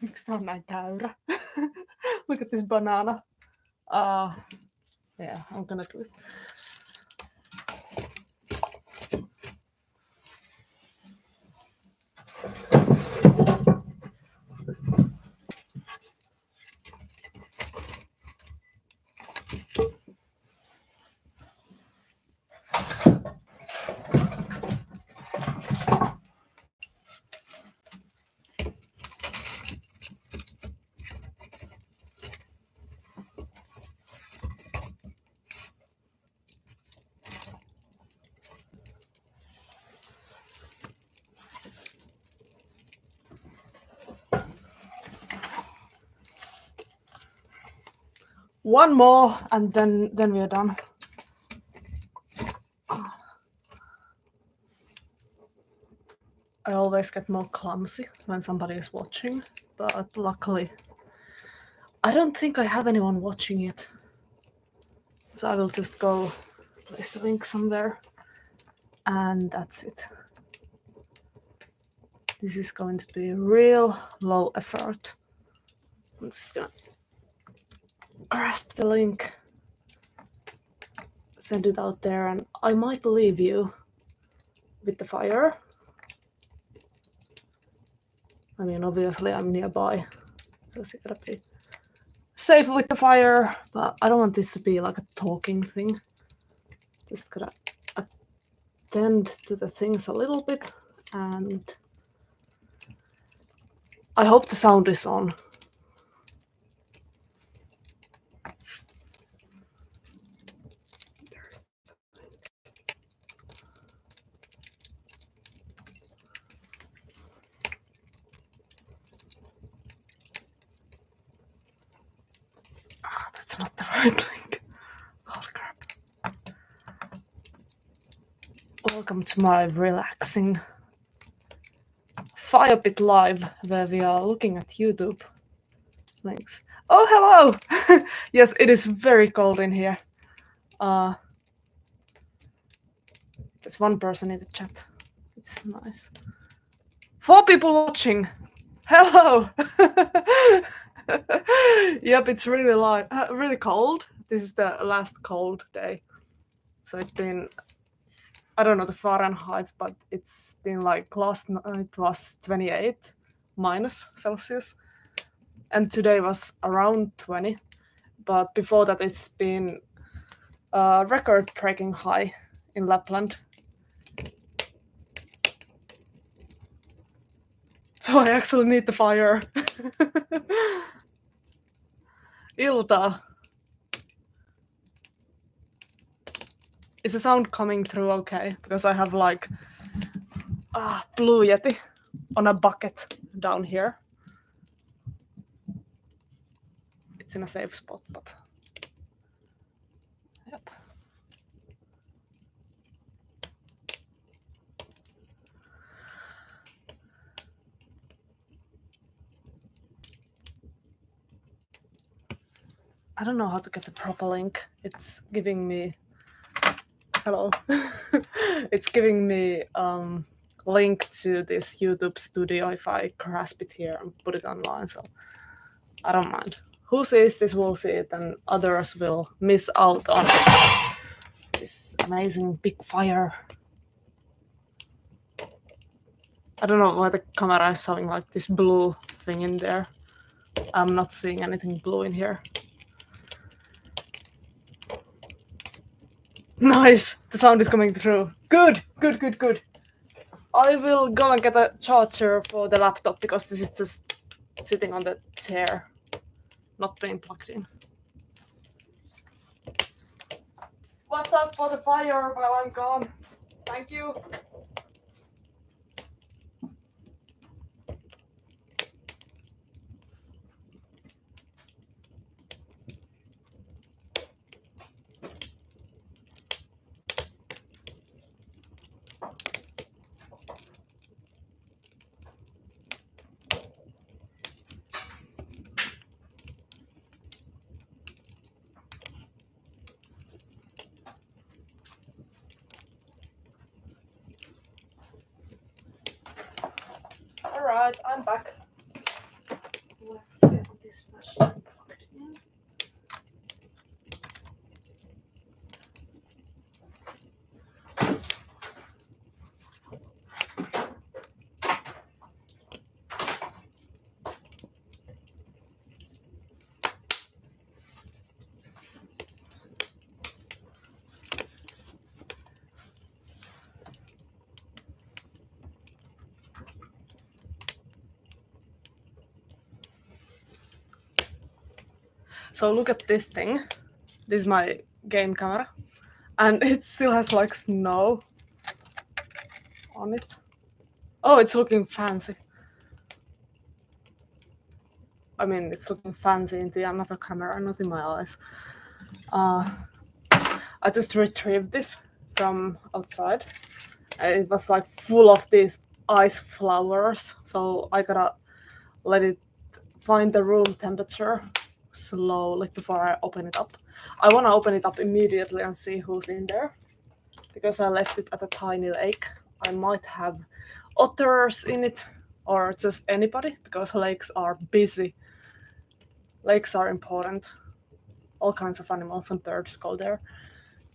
Miksi tää on näin käyrä? Look at this banana. Yeah, I'm gonna do it. One more and then we're done. I always get more clumsy when somebody is watching, but luckily I don't think I have anyone watching it. So I will just go place the link somewhere and that's it. This is going to be real low effort. I'm just gonna grasp the link, send it out there, and I might leave you with the fire. I mean, obviously I'm nearby, so you gotta be safe with the fire, but I don't want this to be like a talking thing. Just gotta attend to the things a little bit, and I hope the sound is on. That's not the right link. Holy crap. Welcome to my relaxing Fire Pit Live, where we are looking at YouTube links. Oh, hello! Yes, it is very cold in here. There's one person in the chat. It's nice. 4 people watching. Hello! Yep, it's really really cold. This is the last cold day. So it's been, I don't know the Fahrenheit, but it's been like last night was 28 minus Celsius. And today was around 20. But before that, it's been a record-breaking high in Lapland. So I actually need the fire. Ilta. Is the sound coming through okay? Because I have like Blue Yeti on a bucket down here. It's in a safe spot, but yep. I don't know how to get the proper link. It's giving me, hello. It's giving me link to this YouTube studio if I grasp it here and put it online, so I don't mind. Who sees this will see it, and others will miss out on this amazing big fire. I don't know why the camera is having like this blue thing in there. I'm not seeing anything blue in here. Nice! The sound is coming through. Good! Good, good, good. I will go and get a charger for the laptop because this is just sitting on the chair, not being plugged in. What's up for the fire while I'm gone? Thank you. Alright, I'm back. Let's get this machine plugged in. So look at this thing. This is my game camera. And it still has like snow on it. Oh, it's looking fancy. I mean, it's looking fancy in the another camera, not in my eyes. I just retrieved this from outside. It was like full of these ice flowers, so I gotta let it find the room temperature slowly before I open it up. I wanna open it up immediately and see who's in there, because I left it at a tiny lake. I might have otters in it, or just anybody, because lakes are busy. Lakes are important. All kinds of animals and birds go there.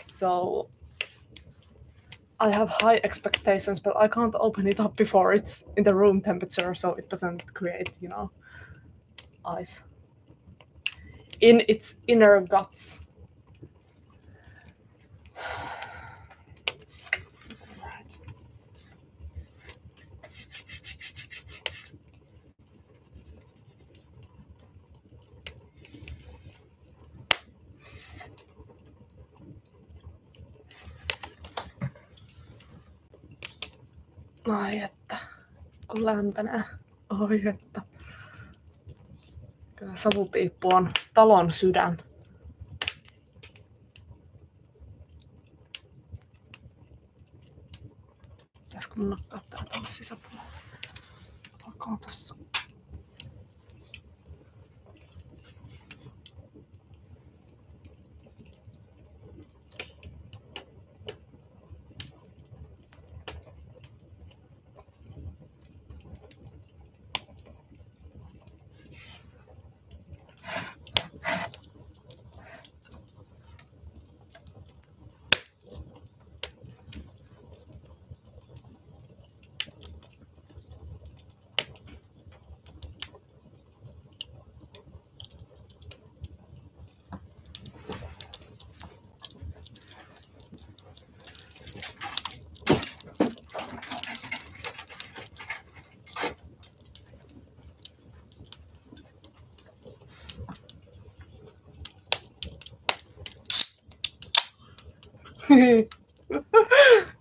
So I have high expectations, but I can't open it up before it's in the room temperature, so it doesn't create, ice in its inner guts. Right. Ai että, kun lämpenee. Oi että. Kyllä savupiippu on talon sydän. Pitäisikö mun nakkaa tää tuonne sisäpuolelle? Olkoon tossa.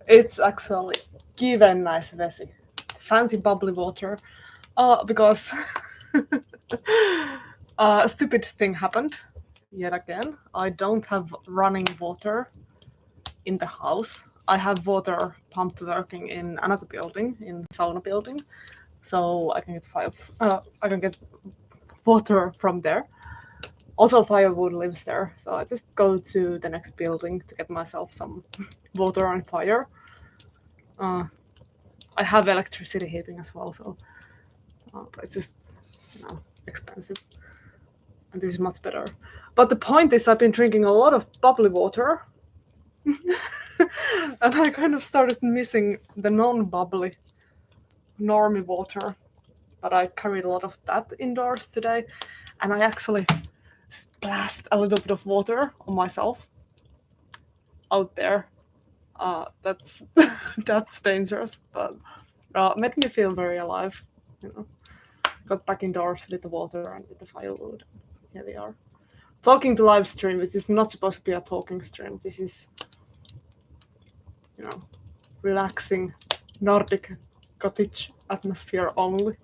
It's actually kivennäisvesi. Fancy bubbly water. Because a stupid thing happened yet again. I don't have running water in the house. I have water pump working in another building, in sauna building, so I can get water from there. Also, firewood lives there, so I just go to the next building to get myself some water and fire. I have electricity heating as well, so but it's just expensive, and this is much better. But the point is, I've been drinking a lot of bubbly water, and I kind of started missing the non-bubbly normie water. But I carried a lot of that indoors today, and I actually splashed a little bit of water on myself out there. That's that's dangerous, but made me feel very alive. Got back indoors with the water and with the firewood. Here we are. Talking to live stream. This is not supposed to be a talking stream. This is, relaxing Nordic cottage atmosphere only.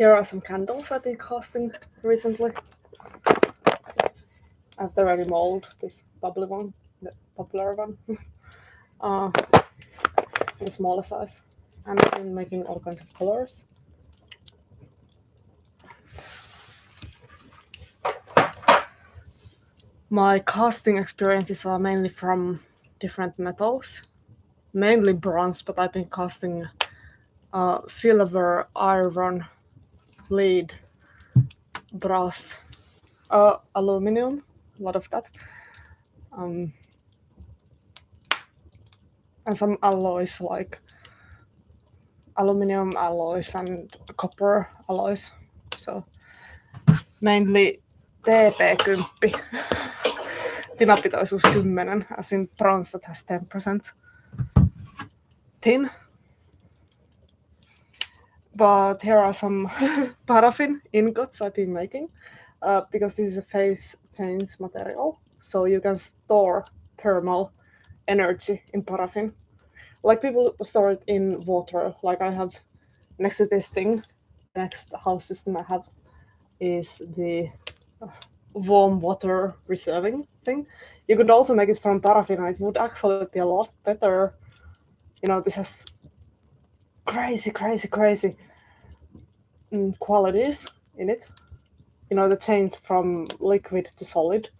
Here are some candles I've been casting recently. I have the ready mold, this bubbly one, the popular one, the smaller size. And I've been making all kinds of colors. My casting experiences are mainly from different metals, mainly bronze, but I've been casting silver, iron, lead, brass, aluminum, a lot of that, and some alloys like aluminum alloys and copper alloys. So mainly TP10, tinapitoisuus 10, as in bronze that has 10% tin. But here are some paraffin ingots I've been making, because this is a phase change material, so you can store thermal energy in paraffin. Like people store it in water, like I have next to this thing. Next house system I have is the warm water reserving thing. You could also make it from paraffin, and it would actually be a lot better. You know, this has crazy qualities in it. You know, the change from liquid to solid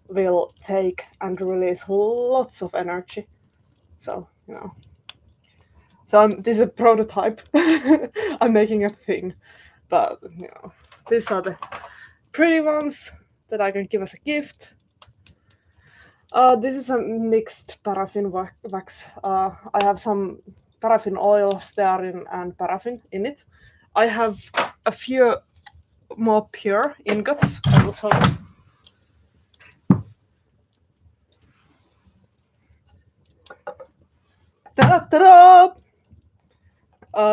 will take and release lots of energy. So, you know. So this is a prototype. I'm making a thing. But, you know, these are the pretty ones that I can give as a gift. This is a mixed paraffin wax. I have some paraffin oil, stearin, and paraffin in it. I have a few more pure ingots. I will show you. Ta-da!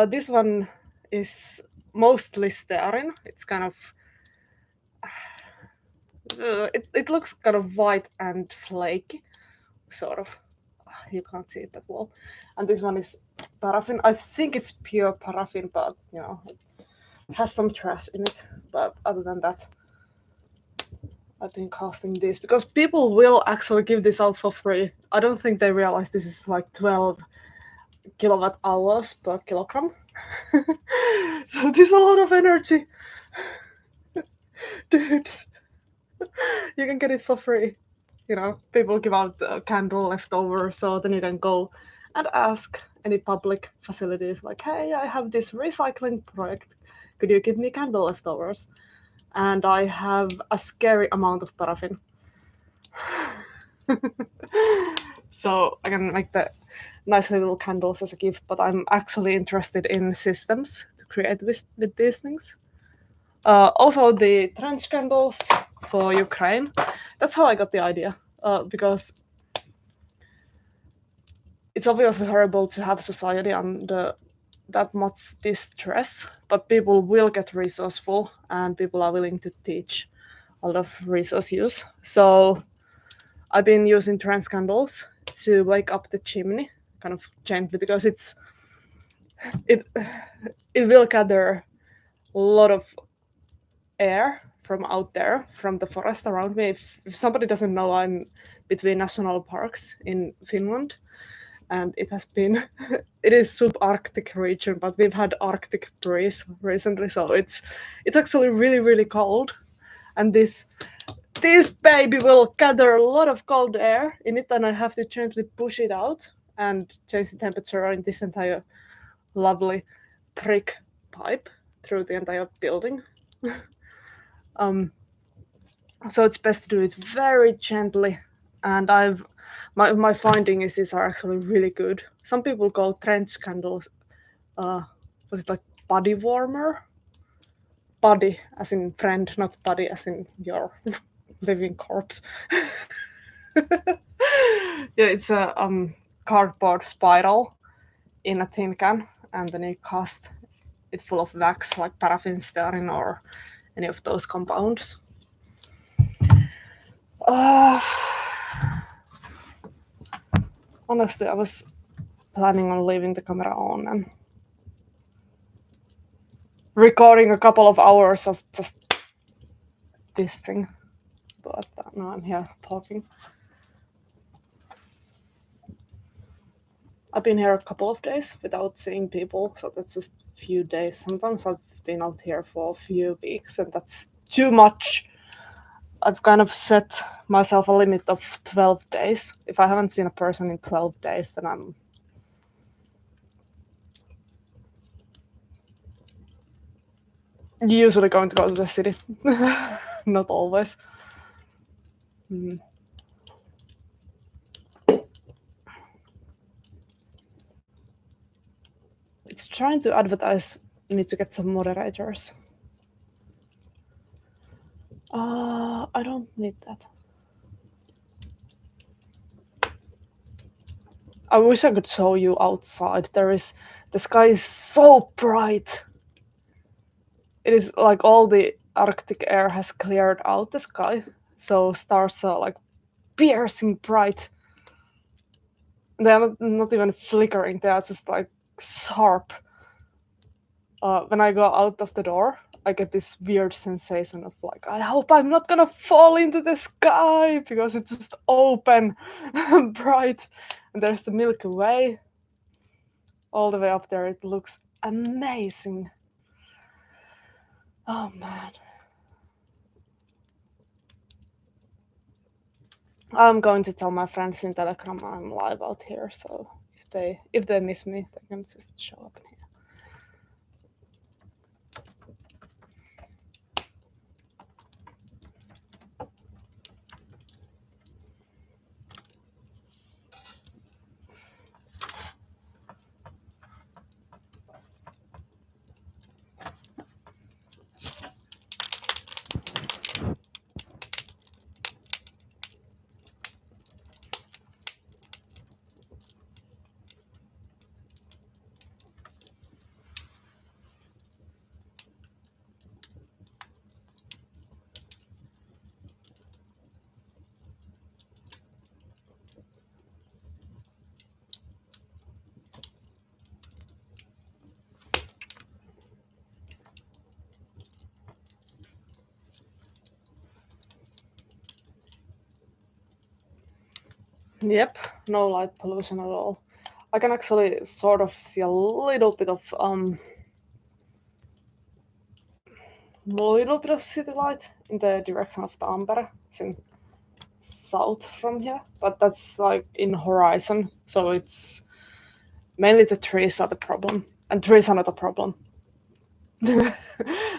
This one is mostly stearin. It's kind of it looks kind of white and flaky, sort of. You can't see it that well. And this one is paraffin. I think it's pure paraffin, but you know, it has some trash in it. But other than that, I've been casting this because people will actually give this out for free. I don't think they realize this is like 12 kilowatt hours per kilogram. So this is a lot of energy. Dudes, you can get it for free. You know, people give out candle leftover, so then you can go and ask any public facilities like, hey, I have this recycling project. Could you give me candle leftovers? And I have a scary amount of paraffin. So I can make the nice little candles as a gift, but I'm actually interested in systems to create with these things. Also the trench candles for Ukraine. That's how I got the idea, because it's obviously horrible to have society under that much distress, but people will get resourceful and people are willing to teach a lot of resource use. So I've been using trench candles to wake up the chimney kind of gently, because it will gather a lot of air from out there, from the forest around me. If somebody doesn't know, I'm between national parks in Finland, and it is subarctic region, but we've had Arctic breeze recently, so it's actually really cold, and this baby will gather a lot of cold air in it, and I have to gently push it out and change the temperature in this entire lovely brick pipe through the entire building. So it's best to do it very gently, and my finding is these are actually really good. Some people call trench candles, was it like body warmer? Body as in friend, not body as in your living corpse. Yeah, it's a cardboard spiral in a tin can, and then you cast it full of wax like paraffin, stearin, or any of those compounds. Honestly, I was planning on leaving the camera on, and recording a couple of hours of just this thing. But now I'm here talking. I've been here a couple of days without seeing people, so that's just a few days. Sometimes I've been out here for a few weeks, and that's too much. I've kind of set myself a limit of 12 days. If I haven't seen a person in 12 days, then I'm usually going to go to the city. Not always. It's trying to advertise me to get some moderators. I don't need that. I wish I could show you outside. The sky is so bright. It is like all the Arctic air has cleared out the sky, so stars are like piercing bright. They're not even flickering, they are just like sharp. When I go out of the door, I get this weird sensation of like, I hope I'm not gonna fall into the sky because it's just open and bright. And there's the Milky Way all the way up there. It looks amazing. Oh man. I'm going to tell my friends in Telegram I'm live out here, so if they miss me, they can just show up in here. Yep, no light pollution at all. I can actually sort of see a little bit of city light in the direction of Tampere. It's in south from here, but that's like in horizon, so it's mainly the trees are the problem, and trees are not a problem.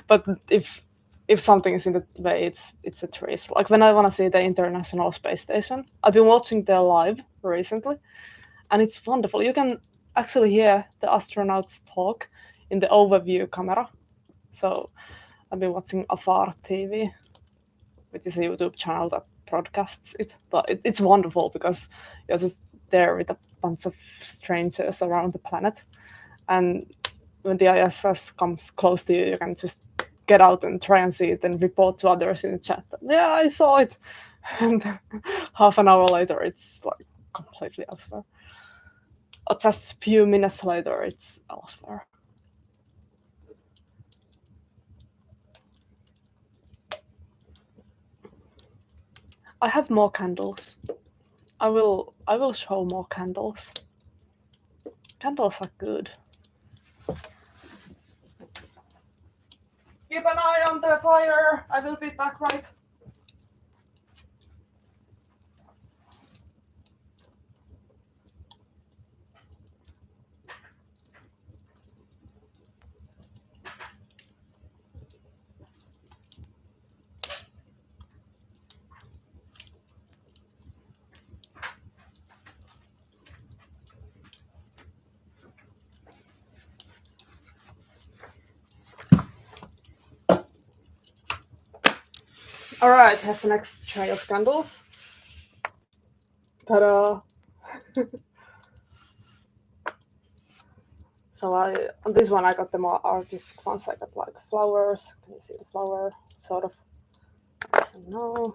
But if something is in the way, it's the trees. Like when I want to see the International Space Station, I've been watching their live recently, and it's wonderful. You can actually hear the astronauts talk in the overview camera. So I've been watching Afar TV, which is a YouTube channel that broadcasts it. But it's wonderful because you're just there with a bunch of strangers around the planet, and when the ISS comes close to you, you can just get out and try and see it and report to others in the chat. Yeah, I saw it. And half an hour later, it's like completely elsewhere. Or just a few minutes later, it's elsewhere. I have more candles. I will show more candles. Candles are good. Keep an eye on the fire. I will be back right. All right, here's the next tray of candles. Ta-da! So on this one I got the more artistic ones. I got like flowers. Can you see the flower? Sort of. Yes and no.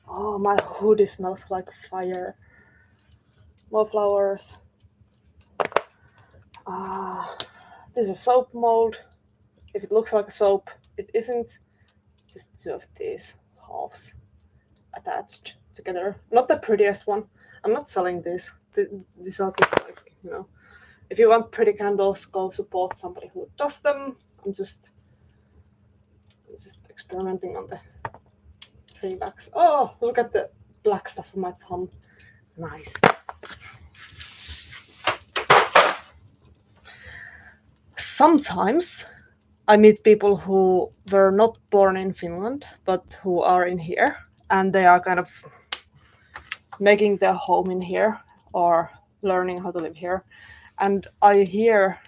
Oh, my hoodie smells like fire. More flowers. This is soap mold. if it looks like a soap, it isn't. Just two of these halves attached together. Not the prettiest one. I'm not selling this. These are just like, you know, if you want pretty candles, go support somebody who does them. I'm just experimenting on the 3 backs. Oh, look at the black stuff on my thumb. Nice. Sometimes I meet people who were not born in Finland, but who are in here, and they are kind of making their home in here or learning how to live here. And I hear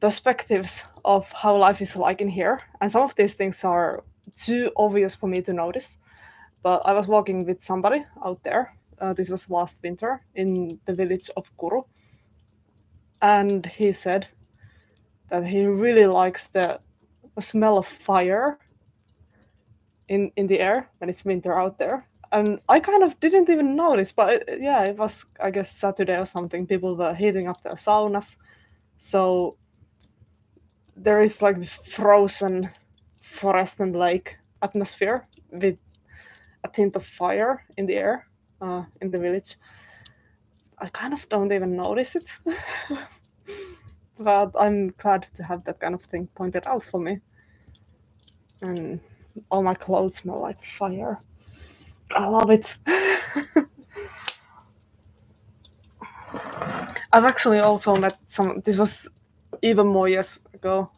perspectives of how life is like in here. And some of these things are too obvious for me to notice. But I was walking with somebody out there. This was last winter in the village of Kuru. And he said that he really likes the smell of fire in the air when it's winter out there. And I kind of didn't even notice, but it was, I guess, Saturday or something. People were heating up their saunas. So there is like this frozen forest and lake atmosphere with a tint of fire in the air in the village. I kind of don't even notice it. But I'm glad to have that kind of thing pointed out for me. And all my clothes smell like fire. I love it. I've actually also met some, this was even more years ago,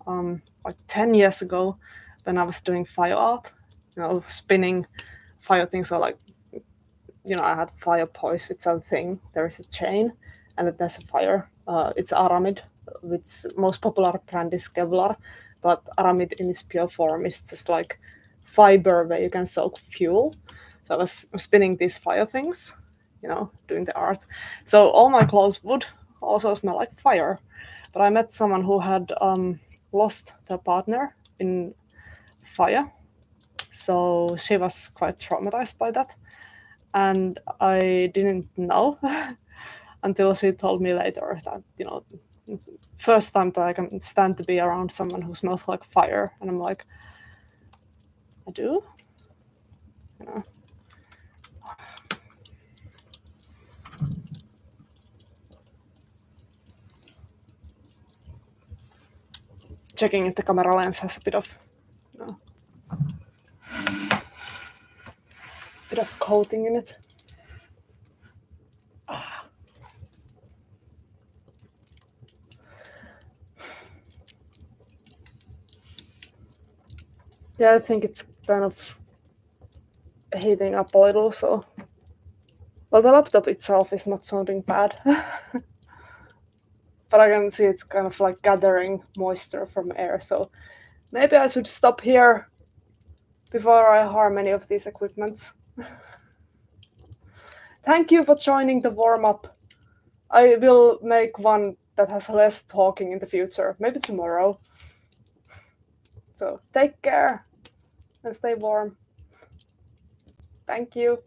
like 10 years ago, when I was doing fire art, you know, spinning fire things. So like, you know, I had fire poise with something. There is a chain and then there's a fire. It's aramid, which most popular brand is Kevlar, but aramid in its pure form is just like fiber where you can soak fuel. So I was spinning these fire things, you know, doing the art. So all my clothes would also smell like fire. But I met someone who had lost their partner in fire. So she was quite traumatized by that. And I didn't know until she told me later that, you know, first time that I can stand to be around someone who smells like fire. And I'm like, I do? You know. Checking if the camera lens has a bit of, you know, bit of coating in it. Yeah, I think it's kind of heating up a little, so. Well, the laptop itself is not sounding bad. But I can see it's kind of like gathering moisture from air, so maybe I should stop here before I harm any of these equipments. Thank you for joining the warm-up. I will make one that has less talking in the future, maybe tomorrow. So take care and stay warm. Thank you.